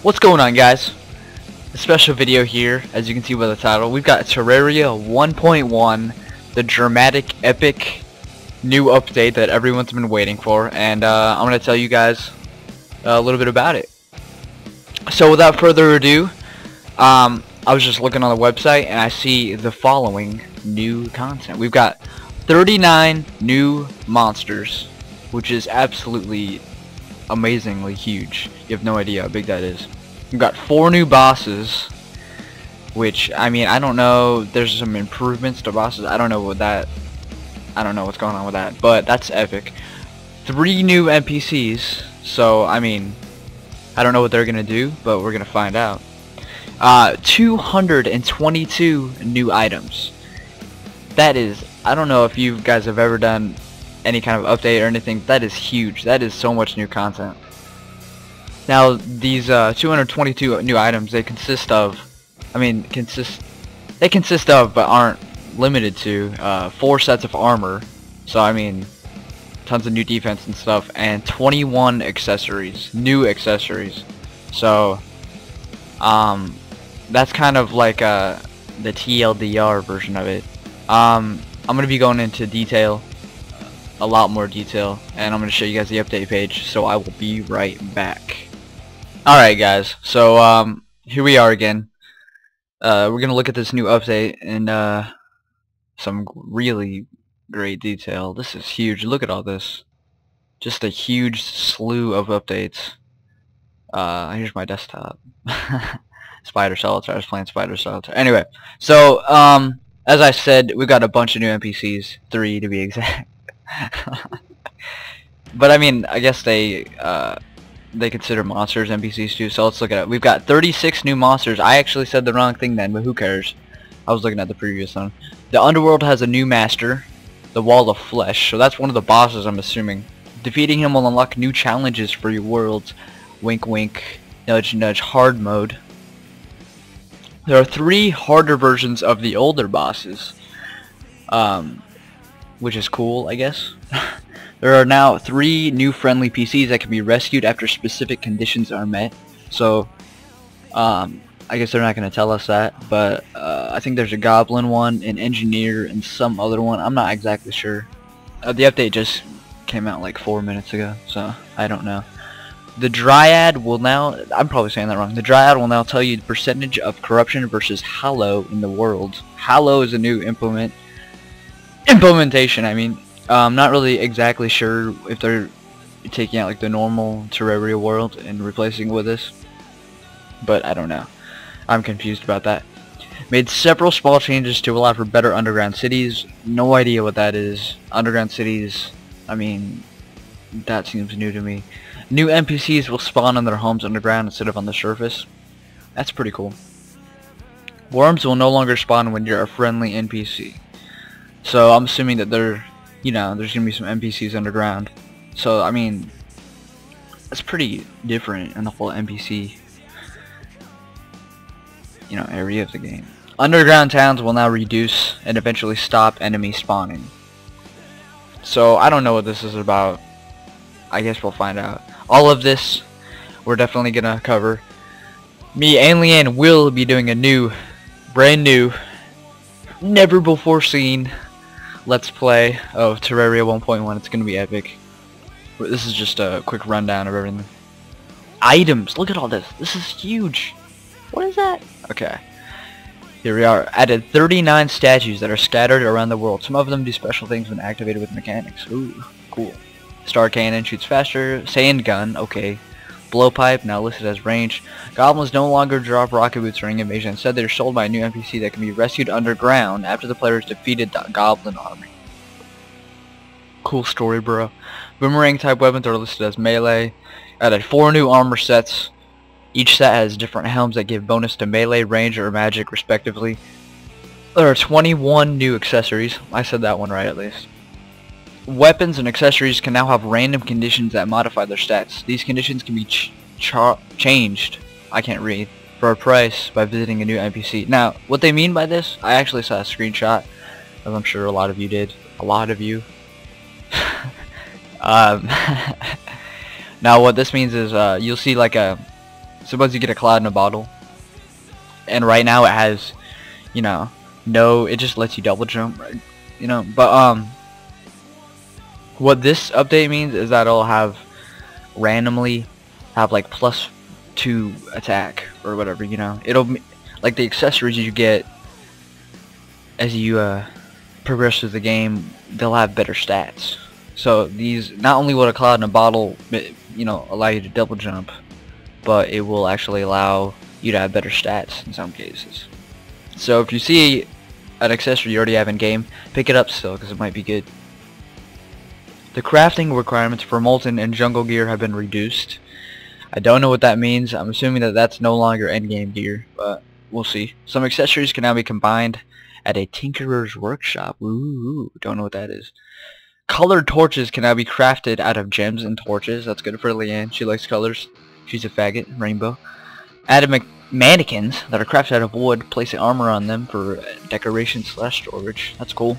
What's going on, guys? A special video here, as you can see by the title. We've got Terraria 1.1, the dramatic, epic new update that everyone's been waiting for, and I'm going to tell you guys a little bit about it. So without further ado, I was just looking on the website and I see the following new content. We've got 39 new monsters, which is absolutely amazingly huge. You have no idea how big that is. We've got 4 new bosses, which, I mean, I don't know, there's some improvements to bosses. I don't know what's going on with that, but that's epic. 3 new NPCs, so I mean, I don't know what they're gonna do, but we're gonna find out. 222 new items. That is, I don't know if you guys have ever done any kind of update or anything. That is huge. That is so much new content. Now these 222 new items, they consist of, but aren't limited to 4 sets of armor. So I mean, tons of new defense and stuff, and 21 accessories, new accessories. So that's kind of like the TLDR version of it. I'm gonna be going into detail, a lot more detail, and I'm gonna show you guys the update page. So I will be right back. Alright guys, so here we are again. We're gonna look at this new update in some really great detail. This is huge. Look at all this. Just a huge slew of updates. Here's my desktop. Spider Solitaire. I was playing Spider Solitaire. Anyway, so as I said, we've got a bunch of new NPCs, 3 to be exact. But I mean, I guess they consider monsters NPCs too, so let's look at it. We've got 36 new monsters. I actually said the wrong thing then, but who cares? I was looking at the previous one. The Underworld has a new master, the Wall of Flesh, so that's one of the bosses, I'm assuming. Defeating him will unlock new challenges for your worlds. Wink wink, nudge nudge, hard mode. There are 3 harder versions of the older bosses, which is cool, I guess. There are now 3 new friendly PCs that can be rescued after specific conditions are met. So, I guess they're not going to tell us that, but I think there's a Goblin one, an Engineer, and some other one. I'm not exactly sure. The update just came out like 4 minutes ago, so I don't know. The Dryad will now, I'm probably saying that wrong, the Dryad will now tell you the percentage of corruption versus Hallow in the world. Hallow is a new implementation, I mean. I'm not really exactly sure if they're taking out like the normal Terraria world and replacing it with this, but I don't know. I'm confused about that. Made several small changes to allow for better underground cities. No idea what that is. Underground cities, I mean, that seems new to me. New NPCs will spawn in their homes underground instead of on the surface. That's pretty cool. Worms will no longer spawn when you're a friendly NPC. So I'm assuming that they're, you know, there's gonna be some NPCs underground. So I mean, that's pretty different in the whole NPC, you know, area of the game. Underground towns will now reduce and eventually stop enemy spawning. So I don't know what this is about. I guess we'll find out. All of this we're definitely gonna cover. Me and Leanne will be doing a new, brand new, never before seen Let's Play of Terraria 1.1. It's gonna be epic. This is just a quick rundown of everything. Items. Look at all this. This is huge. What is that? Okay. Here we are. Added 39 statues that are scattered around the world. Some of them do special things when activated with mechanics. Ooh, cool. Star Cannon shoots faster. Sand Gun. Okay. Blowpipe, now listed as range. Goblins no longer drop rocket boots during invasion. Instead, they're sold by a new NPC that can be rescued underground after the player has defeated the Goblin army. Cool story, bro. Boomerang type weapons are listed as melee. Added 4 new armor sets. Each set has different helms that give bonus to melee, range, or magic, respectively. There are 21 new accessories. I said that one right, at least. Weapons and accessories can now have random conditions that modify their stats. These conditions can be changed, I can't read, for a price by visiting a new NPC. Now, what they mean by this, I actually saw a screenshot, as I'm sure a lot of you did. A lot of you. Now what this means is you'll see like a Suppose you get a cloud in a bottle, and right now it has, you know, no, it just lets you double jump, right? You know, but what this update means is that it'll have randomly have like +2 attack or whatever, you know. It'll like the accessories you get as you progress through the game, they'll have better stats. So these, not only will a cloud in a bottle, you know, allow you to double jump, but it will actually allow you to have better stats in some cases. So if you see an accessory you already have in game, pick it up still, because it might be good. The crafting requirements for Molten and Jungle gear have been reduced. I don't know what that means. I'm assuming that that's no longer endgame gear, but we'll see. Some accessories can now be combined at a tinkerer's workshop. Ooh, don't know what that is. Colored torches can now be crafted out of gems and torches. That's good for Leanne. She likes colors. She's a faggot. Rainbow. Added mannequins that are crafted out of wood. Placing armor on them for decoration / storage. That's cool.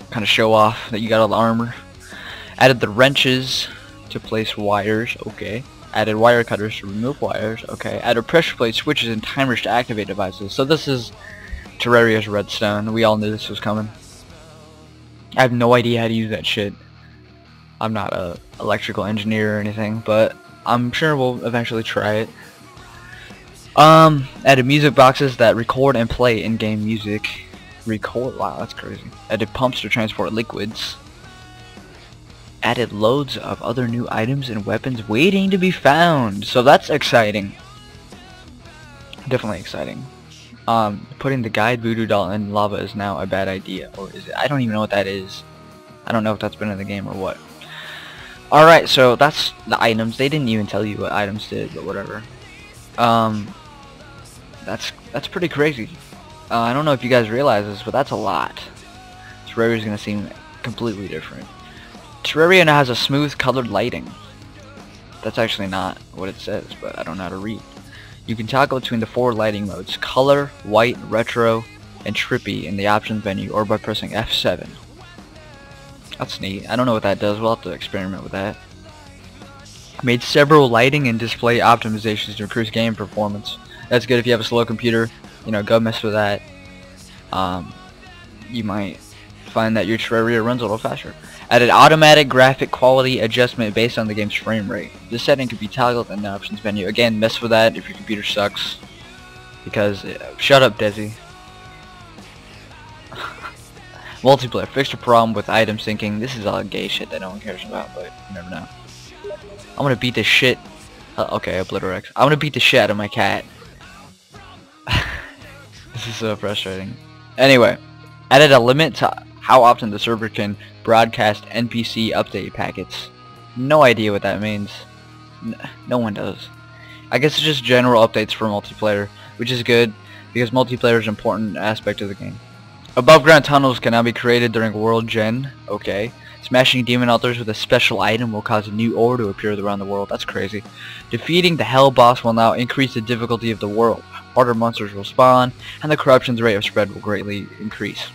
Kind of show off that you got all the armor. Added the wrenches to place wires. Okay. Added wire cutters to remove wires. Okay. Added pressure plate switches and timers to activate devices. So this is Terraria's redstone. We all knew this was coming. I have no idea how to use that shit. I'm not a electrical engineer or anything, but I'm sure we'll eventually try it. Added music boxes that record and play in-game music. Record? Wow, that's crazy. Added pumps to transport liquids. Added loads of other new items and weapons waiting to be found. So that's exciting. Definitely exciting. Putting the guide voodoo doll in lava is now a bad idea, or is it? I don't even know what that is. I don't know if that's been in the game or what. Alright, so that's the items. They didn't even tell you what items did, but whatever. That's pretty crazy. I don't know if you guys realize this, but that's a lot. Terraria is gonna seem completely different. Terraria now has a smooth colored lighting. That's actually not what it says, but I don't know how to read. You can toggle between the 4 lighting modes: color, white, retro, and trippy in the options menu, or by pressing F7. That's neat. I don't know what that does. We'll have to experiment with that. Made several lighting and display optimizations to increase game performance. That's good if you have a slow computer. You know, go mess with that. You might find that your Terraria runs a little faster. Added automatic graphic quality adjustment based on the game's frame rate. This setting can be toggled in the options menu. Again, mess with that if your computer sucks. Because, shut up, Desi. Multiplayer. Fixed a problem with item syncing. This is all gay shit that no one cares about, but you never know. I'm gonna beat the shit. Okay, Obliterex. I'm gonna beat the shit out of my cat. This is so frustrating. Anyway, added a limit to how often the server can broadcast NPC update packets. No idea what that means. No one does. I guess it's just general updates for multiplayer, which is good because multiplayer is an important aspect of the game. Above ground tunnels can now be created during World Gen. Okay. Smashing demon altars with a special item will cause a new ore to appear around the world. That's crazy. Defeating the hell boss will now increase the difficulty of the world. Harder monsters will spawn, and the corruption's rate of spread will greatly increase.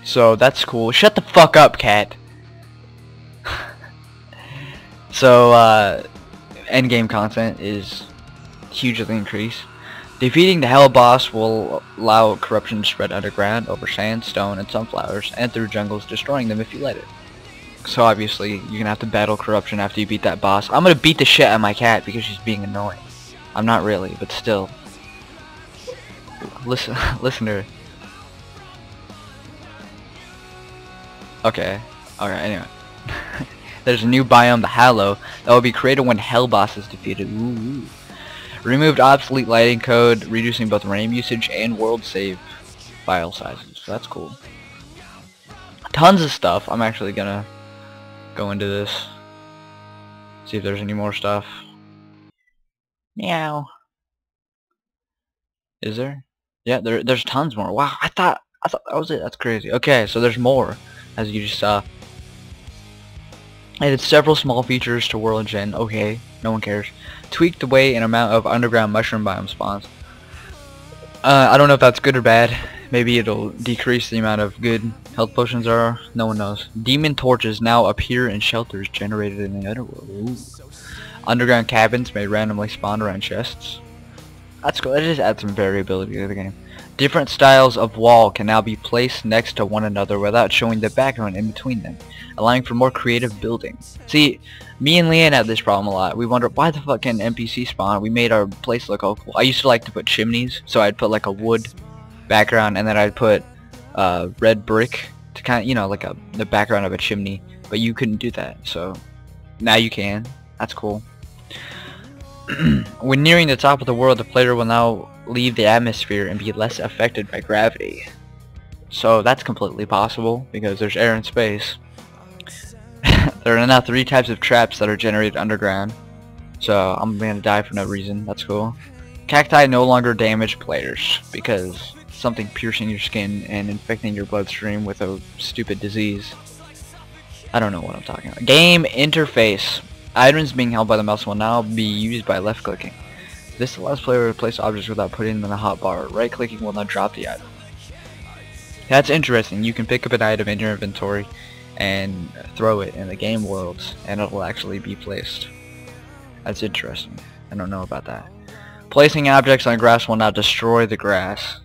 So that's cool. Shut the fuck up, cat. So endgame content is hugely increased. Defeating the hell boss will allow corruption to spread underground over sand, stone, and sunflowers, and through jungles, destroying them if you let it. So obviously, you're gonna have to battle corruption after you beat that boss. I'm gonna beat the shit out of my cat because she's being annoying. I'm not really, but still. Listen, listen to her. Okay. Alright, anyway. There's a new biome, the Hallow, that will be created when Hell Boss is defeated. Ooh. Removed obsolete lighting code, reducing both RAM usage and world save file sizes. So that's cool. Tons of stuff. I'm actually gonna go into this. See if there's any more stuff. Meow. Is there? Yeah, there's tons more. Wow, I thought that was it. That's crazy. Okay, so there's more, as you just saw. Added several small features to World Gen. Okay, no one cares. Tweaked the way and amount of underground mushroom biome spawns. I don't know if that's good or bad. Maybe it'll decrease the amount of good health potions there are. No one knows. Demon torches now appear in shelters generated in the underworld. Ooh. Underground cabins may randomly spawn around chests. That's cool. It just adds some variability to the game. Different styles of wall can now be placed next to one another without showing the background in between them, allowing for more creative building. See, me and Leanne had this problem a lot. We wondered why the fuck can NPC spawn? We made our place look all cool. I used to like to put chimneys, so I'd put like a wood background, and then I'd put red brick to kind of, you know, like the background of a chimney. But you couldn't do that, so now you can. That's cool. When nearing the top of the world, the player will now leave the atmosphere and be less affected by gravity. So that's completely possible because there's air and space. There are now 3 types of traps that are generated underground. So I'm gonna die for no reason. That's cool. Cacti no longer damage players because something piercing your skin and infecting your bloodstream with a stupid disease. I don't know what I'm talking about. Game interface. Items being held by the mouse will now be used by left clicking. This allows players to place objects without putting them in the hotbar. Right clicking will now drop the item. That's interesting. You can pick up an item in your inventory and throw it in the game world and it will actually be placed. That's interesting. I don't know about that. Placing objects on grass will now destroy the grass.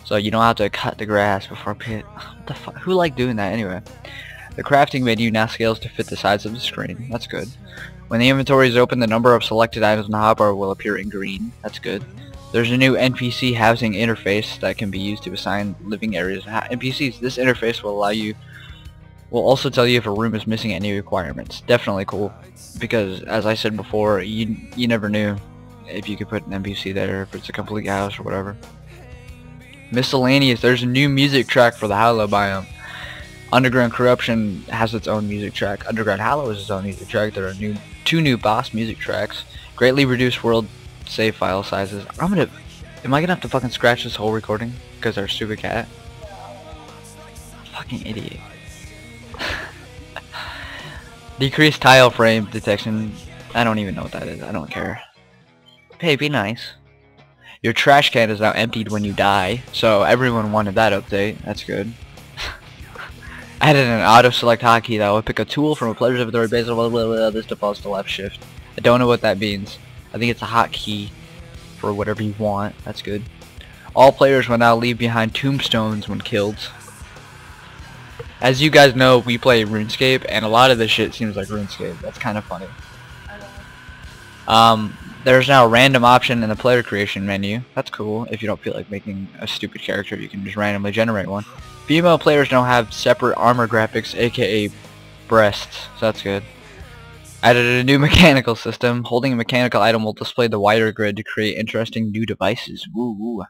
So you don't have to cut the grass before pit. What the fuck? Who liked doing that anyway? The crafting menu now scales to fit the size of the screen. That's good. When the inventory is open, the number of selected items in the hotbar will appear in green. That's good. There's a new NPC housing interface that can be used to assign living areas to NPCs. This interface will also tell you if a room is missing any requirements. Definitely cool, because as I said before, you never knew if you could put an NPC there, if it's a complete house or whatever. Miscellaneous. There's a new music track for the Hollow biome. Underground Corruption has its own music track. Underground Hollow is its own music track. There are 2 new boss music tracks. Greatly reduced world save file sizes. Am I gonna have to fucking scratch this whole recording because our stupid cat? Fucking idiot. Decreased tile frame detection. I don't even know what that is. I don't care. Hey, be nice. Your trash can is now emptied when you die, so everyone wanted that update. That's good. Added an auto select hotkey that will pick a tool from a player's inventory based on blah. This defaults to left shift. I don't know what that means. I think it's a hotkey for whatever you want. That's good. All players will now leave behind tombstones when killed. As you guys know, we play RuneScape, and a lot of this shit seems like RuneScape. That's kind of funny. There's now a random option in the player creation menu. That's cool. If you don't feel like making a stupid character, you can just randomly generate one. Female players now have separate armor graphics, aka breasts, so that's good. Added a new mechanical system. Holding a mechanical item will display the wider grid to create interesting new devices. Woo.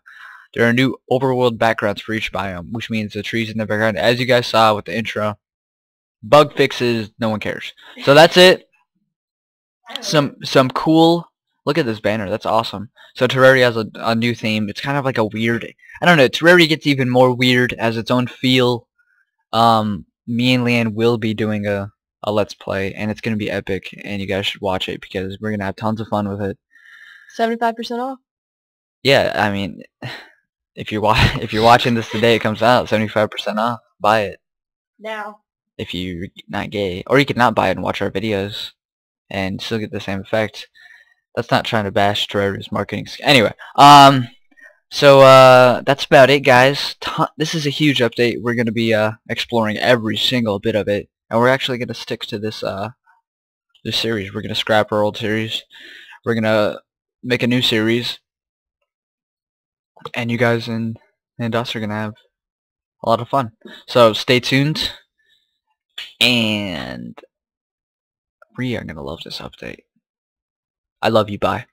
There are new overworld backgrounds for each biome, which means the trees in the background, as you guys saw with the intro. Bug fixes, no one cares. So that's it. Some cool. Look at this banner. That's awesome. So Terraria has a new theme. It's kind of like a weird. I don't know. Terraria gets even more weird as its own feel. Me and Leanne will be doing a let's play, and it's gonna be epic. And you guys should watch it because we're gonna have tons of fun with it. 75% off. Yeah, I mean, if you're watching this the day it comes out, 75% off. Buy it. Now. If you're not gay, or you could not buy it and watch our videos, and still get the same effect. That's not trying to bash Terraria's marketing. Anyway, so that's about it, guys. This is a huge update. We're gonna be exploring every single bit of it, and we're actually gonna stick to this this series. We're gonna scrap our old series. We're gonna make a new series, and you guys and us are gonna have a lot of fun. So stay tuned, and we are gonna love this update. I love you. Bye.